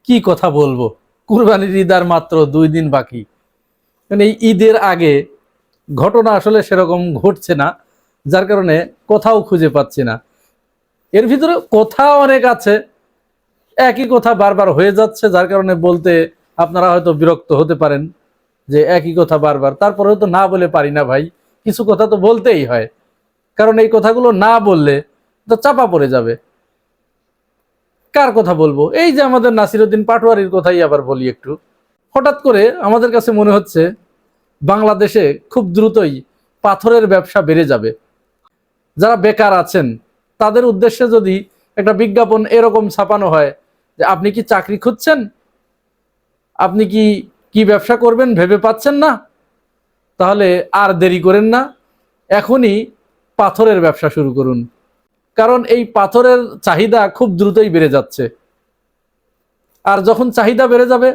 কি কথা বলবো, কুরবানির ঈদ আর মাত্র 2 দিন বাকি। মানে এই ঈদের আগে ঘটনা আসলে সেরকম ঘটছে না, যার কারণে কোথাও খুঁজে পাচ্ছি না। এর ভিতরে কথা অনেক আছে, একই কথা বারবার হয়ে যাচ্ছে, যার কারণে বলতে আপনারা হয়তো বিরক্ত হতে পারেন যে একই কথা বারবার। তারপরেও তো না বলে পারি না ভাই, কিছু কথা তো বলতেই হয়, কারণ এই কথাগুলো না বললে তো চাপা পড়ে যাবে। কার কথা বলবো? এই যে আমাদের নাসিরউদ্দিন পাটোয়ারির কথাই আবার বলি একটু। হঠাৎ করে আমাদের কাছে মনে হচ্ছে বাংলাদেশে খুব দ্রুতই পাথরের ব্যবসা বেড়ে যাবে। যারা বেকার আছেন তাদের উদ্দেশ্যে যদি একটা বিজ্ঞাপন এরকম ছাপানো হয় যে আপনি কি চাকরি খুঁজছেন, আপনি কি কি ব্যবসা করবেন ভেবে পাচ্ছেন না, তাহলে আর দেরি করেন না, এখনই পাথরের ব্যবসা শুরু করুন। কারণ এই পাথরের চাহিদা খুব দ্রুতই বেড়ে যাচ্ছে। আর যখন চাহিদা বেড়ে যাবে,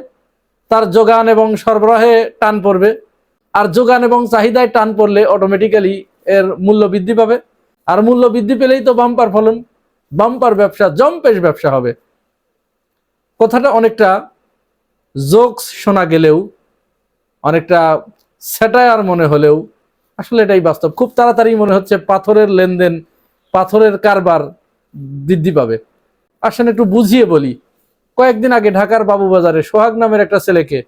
তার যোগান এবং সরবরাহে টান পড়বে। আর যোগান এবং চাহিদায় টান পড়লে অটোমেটিক্যালি এর মূল্য বৃদ্ধি পাবে। আর মূল্য বৃদ্ধি পেলেই তো বাম্পার ফলন, বাম্পার ব্যবসা, জম্পেশ ব্যবসা হবে। কথাটা অনেকটা জোকস শোনা গেলেও, অনেকটা স্যাটায়ার মনে হলেও আসলে এটাই বাস্তব। খুব তাড়াতাড়ি মনে হচ্ছে পাথরের লেনদেন, পাথরের কারবার বৃদ্ধি পাবে। আসেন একটু বুঝিয়ে বলি। কয়েকদিন আগে ঢাকার বাবুবাজারে সোহাগ নামের একটা ছেলেকে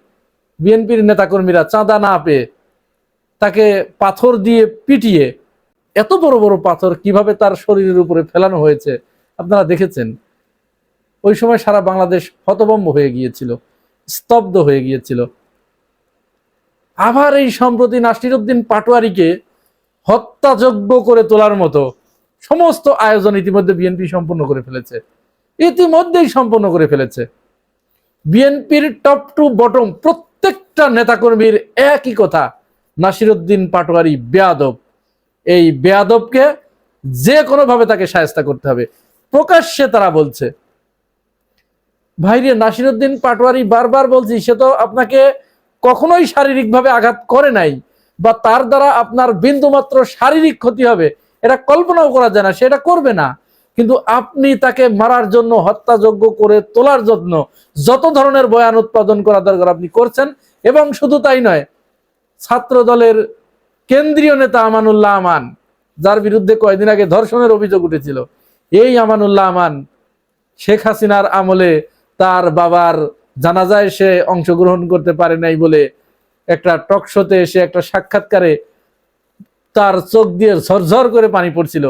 বিএনপির নেতাকর্মীরা চাঁদা না পেয়ে তাকে পাথর দিয়ে পিটিয়ে, এত বড় বড় পাথর কিভাবে তার শরীরের উপরে ফেলানো হয়েছে আপনারা দেখেছেন। ওই সময় সারা বাংলাদেশ হতভম্ব হয়ে গিয়েছিল, স্তব্ধ হয়ে গিয়েছিল। আবার এই সম্প্রতি নাসিরউদ্দিন পাটোয়ারিকে হত্যাযজ্ঞ করে তোলার মতো সমস্ত আয়োজন ইতিমধ্যে বিএনপি সম্পন্ন করে ফেলেছে, ইতিমধ্যেই সম্পন্ন করে ফেলেছে। বিএনপির টপ টু বটম প্রত্যেকটা নেতাকর্মীর একই কথা, নাসিরউদ্দিন পাটোয়ারি বেয়াদব। এই বেয়াদবকে যে কোনোভাবে তাকে শায়েস্তা করতে হবে, প্রকাশ্যে তারা বলছে। ভাইরে, নাসিরউদ্দিন পাটোয়ারি বারবার বলছি, সে তো আপনাকে কখনোই শারীরিকভাবে আঘাত করে নাই, বা তার দ্বারা আপনার বিন্দুমাত্র শারীরিক ক্ষতি হবে এটা কল্পনাও করা যায় না, সেটা করবে না। কিন্তু আপনি তাকে মারার জন্য, হত্যাযজ্ঞ করে তোলার জন্য যত ধরনের বয়ান উৎপাদন করা দরকার আপনি করছেন। এবং শুধু তাই নয়, ছাত্র দলের কেন্দ্রীয় নেতা আমানুল্লাহ আমান, যার বিরুদ্ধে কয়েকদিন আগে ধর্ষণের অভিযোগ উঠেছিল, এই আমানুল্লাহ আমান শেখ হাসিনার আমলে তার বাবার জানাজায় সে অংশগ্রহণ করতে পারে নাই বলে একটা টক শোতে এসে একটা সাক্ষাৎকারে তার চোখ দিয়ে ঝরঝর করে পানি পড়ছিল।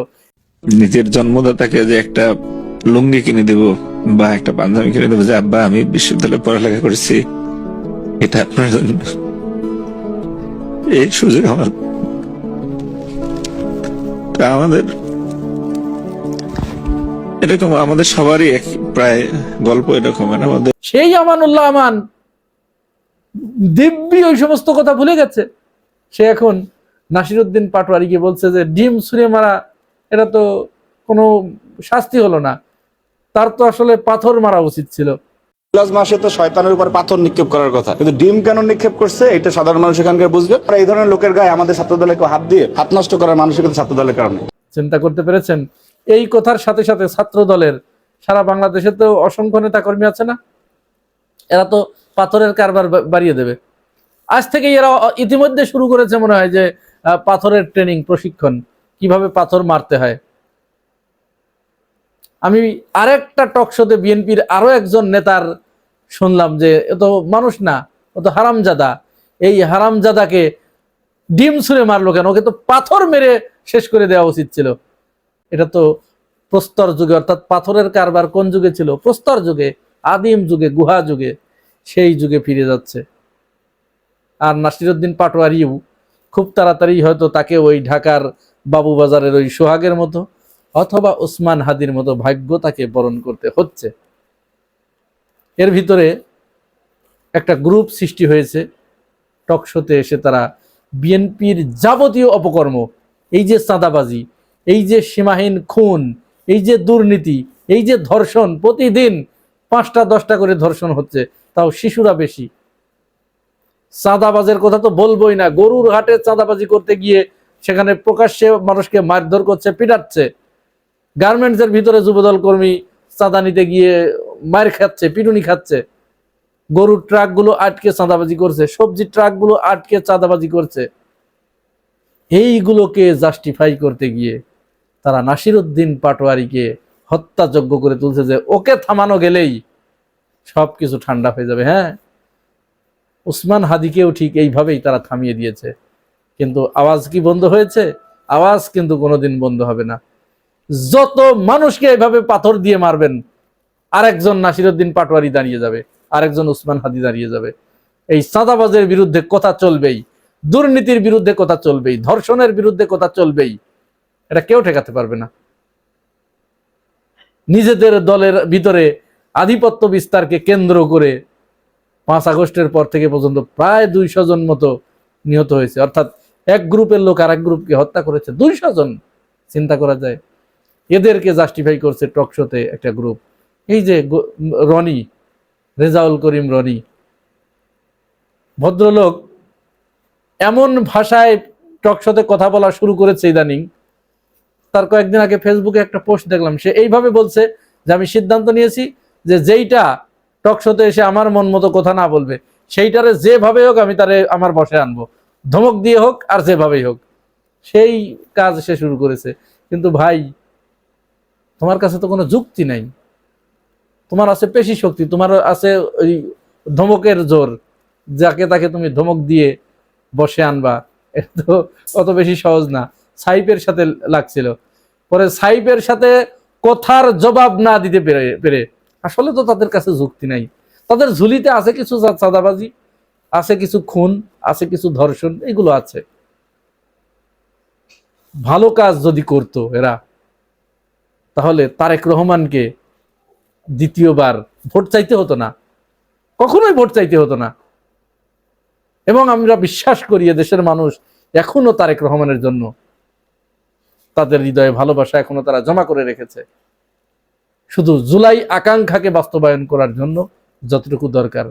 নিজের জন্মদাতাকে যে একটা লুঙ্গি কিনে দেব বা একটা পাঞ্জাবি কিনে দেবো যে আব্বা আমি বিশ্ববিদ্যালয়ে পড়ালেখা করেছি, এটা আপনার জন্য, এই সুযোগ আমার। আমাদের এরকম আমাদের সবারই প্রায় গল্প এরকম। আমাদের সেই আমানুল্লাহ আমান দিব্যি ওই সমস্ত কথা ভুলে গেছে। সে এখন নাসিরউদ্দিন পাটোয়ারিকে বলছে যে ডিম ছুঁড়ে মারা এটা তো কোনো শাস্তি হলো না, তার তো আসলে পাথর মারা উচিত ছিল। মাসে তো শয়তানের উপর পাথর নিক্ষেপ করার কথা, কিন্তু ডিম কেন নিক্ষেপ করছে এটা সাধারণ মানুষ এখানকার বুঝবে। এই ধরনের লোকের গায়ে আমাদের ছাত্রদলের হাত দিয়ে হাত নষ্ট করার মানসিকতা ছাত্রদলের কারণে। চিন্তা করতে পেরেছেন? এই কথার সাথে সাথে ছাত্র দলের সারা বাংলাদেশে তো অসংখ্য নেতা কর্মী আছে না, এরা তো পাথরের কারবার বাড়িয়ে দেবে। আজ থেকে এরা ইতিমধ্যে শুরু করেছে মনে হয় যে পাথরের ট্রেনিং, প্রশিক্ষণ, কিভাবে পাথর মারতে হয়। আমি আরেকটা টক শোতে বিএনপির আরো একজন নেতার শুনলাম যে এ তো মানুষ না, ও তো হারামজাদা। এই হারামজাদাকে ডিম ছুঁড়ে মারলো কেন? ওকে তো পাথর মেরে শেষ করে দেওয়া উচিত ছিল। এটা তো প্রস্তর যুগে, অর্থাৎ পাথরের কারবার কোন যুগে ছিল? প্রস্তর যুগে, আদিম যুগে, গুহা যুগে, সেই যুগে ফিরে যাচ্ছে। আর নাসিরউদ্দিন পাটোয়ারিও খুব তাড়াতাড়ি হয়তো তাকে ওই ঢাকার বাবুবাজারের ওই সোহাগের মতো অথবা ওসমান হাদির মতো ভাগ্য তাকে বরণ করতে হচ্ছে। এর ভিতরে একটা গ্রুপ সৃষ্টি হয়েছে, টক শোতে এসে তারা বিএনপির যাবতীয় অপকর্ম, এই যে চাঁদাবাজি, এই যে সীমাহীন খুন, এই যে দুর্নীতি, এই যে ধর্ষণ, প্রতিদিন 5টা 10টা করে ধর্ষণ হচ্ছে, তাও শিশুরা বেশি। চাঁদাবাজের কথা তো বলবোই না, গরুর হাটে চাঁদাবাজি করতে গিয়ে সেখানে প্রকাশ্যে মানুষকে মারধর করছে, পিটাচ্ছে। গার্মেন্টসের ভিতরে যুবদল কর্মী চাঁদা নিতে গিয়ে মার খাচ্ছে, পিটুনি খাচ্ছে। গরুর ট্রাকগুলো আটকে চাঁদাবাজি করছে, সবজি ট্রাকগুলো আটকে চাঁদাবাজি করছে। এইগুলোকে জাস্টিফাই করতে গিয়ে তারা নাসিরউদ্দিন পাটোয়ারিকে হত্যাযজ্ঞ করে তুলছে যে ওকে থামানো গেলেই সবকিছু ঠান্ডা হয়ে যাবে। হ্যাঁ, উসমান হাদিকেও ঠিক এইভাবেই তারা থামিয়ে দিয়েছে, কিন্তু আওয়াজ কি বন্ধ হয়েছে? আওয়াজ কিন্তু কোনোদিন বন্ধ হবে না। যত মানুষকে এইভাবে পাথর দিয়ে মারবেন, আরেকজন নাসিরউদ্দিন পাটোয়ারি দাঁড়িয়ে যাবে, আরেকজন উসমান হাদি দাঁড়িয়ে যাবে। এই চাঁদাবাজের বিরুদ্ধে কথা চলবেই, দুর্নীতির বিরুদ্ধে কথা চলবেই, ধর্ষণের বিরুদ্ধে কথা চলবেই। এটা কেউ ঠেকাতে পারবে না। নিজেদের দলের ভিতরে আধিপত্য বিস্তারকে কেন্দ্র করে 5 আগস্টের পর থেকে পর্যন্ত প্রায় 200 জন মতো নিহত হয়েছে, অর্থাৎ এক গ্রুপের লোক আর এক গ্রুপকে হত্যা করেছে 200 জন। চিন্তা করা যায়। এদেরকে জাস্টিফাই করছে টকশোতে একটা গ্রুপ। এই যে রনি, রেজাউল করিম রনি ভদ্রলোক এমন ভাষায় টকশোতে কথা বলা শুরু করেছে ইদানিং। তার কয়েকদিন আগে ফেসবুকে একটা পোস্ট দেখলাম, সে এইভাবে বলছে যে আমি সিদ্ধান্ত নিয়েছি যে যেইটা টকশোতে এসে আমার মন মতো কথা না বলবে সেইটারে যেভাবে হোক আমি তারে আমার বসে আনবো, ধমক দিয়ে হোক আর যেভাবেই হোক। সেই কাজ সে শুরু করেছে। কিন্তু ভাই, তোমার কাছে তো কোনো যুক্তি নাই, তোমার আছে পেশি শক্তি, তোমার আছে ওই ধমকের জোর, যাকে তাকে তুমি ধমক দিয়ে বসে আনবা। এটা তো অত বেশি সহজ না। সাইফের সাথে লাগছিল, পরে সাইফের সাথে কথার জবাব না দিতে পেরে আসলে তো তাদের কাছে যুক্তি নাই। তাদের ঝুলিতে আছে কিছু চাঁদাবাজি, আছে কিছু খুন, আছে কিছু ধর্ষণ, এগুলো আছে। ভালো কাজ যদি করতো এরা, তাহলে তারেক রহমানকে দ্বিতীয়বার ভোট চাইতে হতো না, কখনোই ভোট চাইতে হতো না। এবং আমরা বিশ্বাস করি দেশের মানুষ এখনো তারেক রহমানের জন্য তাদের হৃদয়ে ভালোবাসা এখনো তারা জমা করে রেখেছে। শুধু জুলাই আকাঙ্ক্ষাকে বাস্তবায়ন করার জন্য যতটুকু দরকার,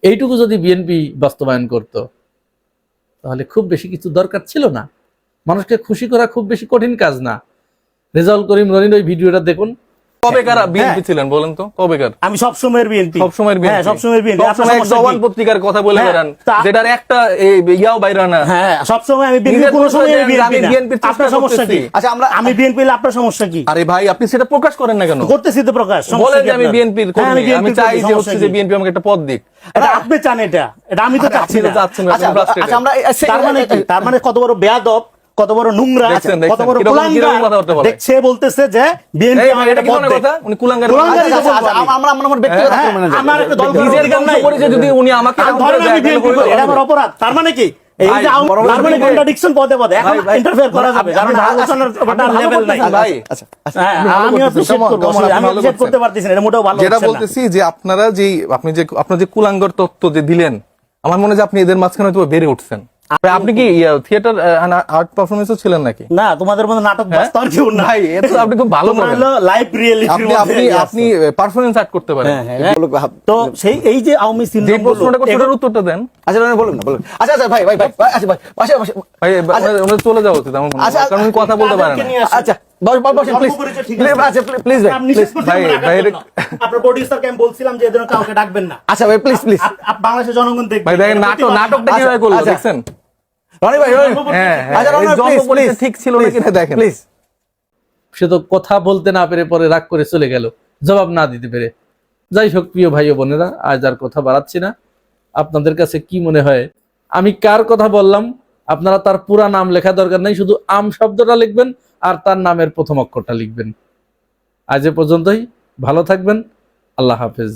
এইটুকু যদি বিএনপি বাস্তবায়ন করত, তাহলে খুব বেশি কিছু দরকার ছিল না। মানুষকে খুশি করা খুব বেশি কঠিন কাজ না। রেজাউল করিম রনির ওই ভিডিওটা দেখুন। কবেকার বিএনপি ছিলেন বলেন তো? কবেকার? আমি সবসময়ের বিএনপি, সবসময়ের বিএনপি। হ্যাঁ সবসময়ের বিএনপি। সবসময় এক জওয়ান পত্রিকার কথা বলে বেড়ান, যেটার একটা ইয়াও বাইরা না। হ্যাঁ সবসময় আমি বিএনপি, নিজের কোনো সময় পরিচয় দেন, বিএনপি আমি না। বিএনপির চেষ্টা আপনার সমস্যা কি? করতেছি। আচ্ছা আমি বিএনপি, আপনার সমস্যা কি? আরে ভাই, আপনি সেটা প্রকাশ করেন না কেন? করতেছি তো প্রকাশ। সমস্যা বলেন কি যে আমি আপনার? বিএনপির হ্যাঁ, কর্মী, আমি বিএনপির চাই কর্মী, যে সমস্যা হচ্ছে যে কি? বিএনপি আমাকে একটা পদ দিক। এটা আপনি চান, এটা আমি তো চাচ্ছি আপনি তো না। চাচ্ছেন না, আচ্ছা, আপনি frustrated। আচ্ছা, তার মানে কি? তার মানে কত বড় বেয়াদব, কত বড় নোংরা, দেখছেন, কত বড় কিরকম কুলাঙ্গার। কথাবার্তা বলে। দেখছে বলতেছে যে বিএনপি এই, আমাকে এটা একটা কি পদ ধরনের দেয়। কথা? উনি কুলাঙ্গার কুলাঙ্গারই তো আচ্ছা, বলবো আমি। আমার ব্যক্তিগত হ্যাঁ, আক্রমণে যাবে। আমার একটা দল নিজের করার বংশ নাই। পরিচয় যদি উনি আমাকে আর ধরেন আমি বিএনপি করি, এটা আমার অপরাধ। তার মানে কি? এই ভাই, যে তার মানে কন্ট্রাডিকশন পদে পদে এখন ভাই, ইন্টারফেয়ার করা যাবে, কারণ আলোচনার লেভেল নাই। ভাই, হ্যাঁ, আমি অ্যাপ্রিশিয়েট করব, আমি অ্যাপ্রিশিয়েট করতে পারতেছি না, এটা মোটেও ভালো যেটা হচ্ছে না। বলতেছি যে আপনার যে কুলাঙ্গর তত্ত্ব যে দিলেন, আমার মনে হয় যে আপনি এদের মাঝখানে হয়তো বেড়ে উঠছেন। ভাই, আপনি কি থিয়েটার আর্ট পারফরমেন্সও ছিলেন নাকি? না, তোমাদের মতো নাটক বাস্তব কেউ না ভাই, এ তো আপনি খুব ভালো তোমরা করেন। হলো লাইভ রিয়েলিটির আপনি মধ্যে আপনি আছো। আপনি পারফরমেন্স আর্ট করতে পারেন। তো সেই এই যে আওয়ামী যে সিনড্রোম প্রশ্নটা করছেন ওটার উত্তরটা দেন। আচ্ছা বলুন না বলুন। আচ্ছা ভাই আচ্ছা ভাই পাশে পাশে ভাই, ওনার চলে যাওয়া উচিত আমার মনে হয়, আচ্ছা, কারণ উনি কথা বলতে পারেন না। আচ্ছা বসেন প্লিজ আচ্ছা প্লিজ ভাই আপনি নিষেধ করছেন ভাই, আমার ভাই, ডাকার জন্য। আপনার প্রোডিউসারকে আমি বলছিলাম যে এদের কাউকে ডাকবেন না। আচ্ছা ভাই প্লিজ বাংলাদেশের জনগণ দেখবে। ভাই দেখেন, নাটকটা কিভাবে করলো আচ্ছা। দেখছেন? রনি ভাই হ্যাঁ, আচ্ছা এই রনি জন্ম প্লিজ পরিচয় ঠিক ছিল নাকি না দেখেন। প্লিজ সে তো কথা বলতে না পেরে পরে রাগ করে চলে গেল, জবাব না দিতে পেরে। যাই হোক প্রিয় ভাই ও বোনেরা, আজ আর কথা বাড়াচ্ছি না। আপনাদের কাছে কি মনে হয় আমি কার কথা বললাম? আপনারা তার পুরা নাম লেখা দরকার নাই, শুধু আম শব্দটা লিখবেন আর তার নামের প্রথম অক্ষরটা লিখবেন। আজ এ পর্যন্তই, ভালো থাকবেন, আল্লাহ হাফেজ।